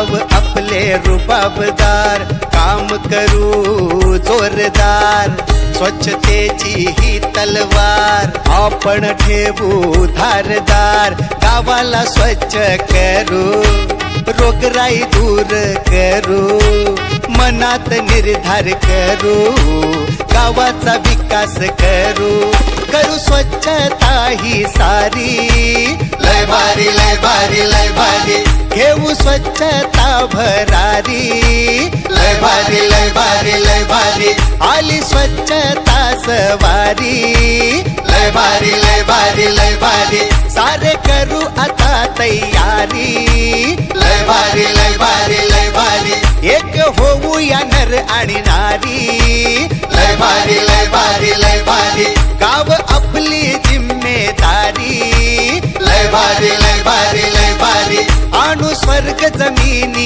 गाव आपले रुबाबदार, काम करू जोरदार, स्वच्छतेची ही तलवार आपण ठेवू धारदार, गावाला स्वच्छ करू, रोगराई दूर करू, मनात निर्धार करू, गावाचा विकास करू, करू स्वच्छता ही सारी, लय भारी लय भारी लय भारी, घेऊ स्वच्छता भरारी, लय भारी लय भारी लय भारी, आली स्वच्छता सवारी, लय भारी लय भारी लय भारी, सारे करू आता तयारी, लय भारी लय भारी लय भारी, एक होऊ या नर आणि नारी, लय भारी लय भारी लय भारी, गाव आपली जिम्मेदारी, लय भारी लय भारी लय भारी, आणू स्वर्ग जमिनी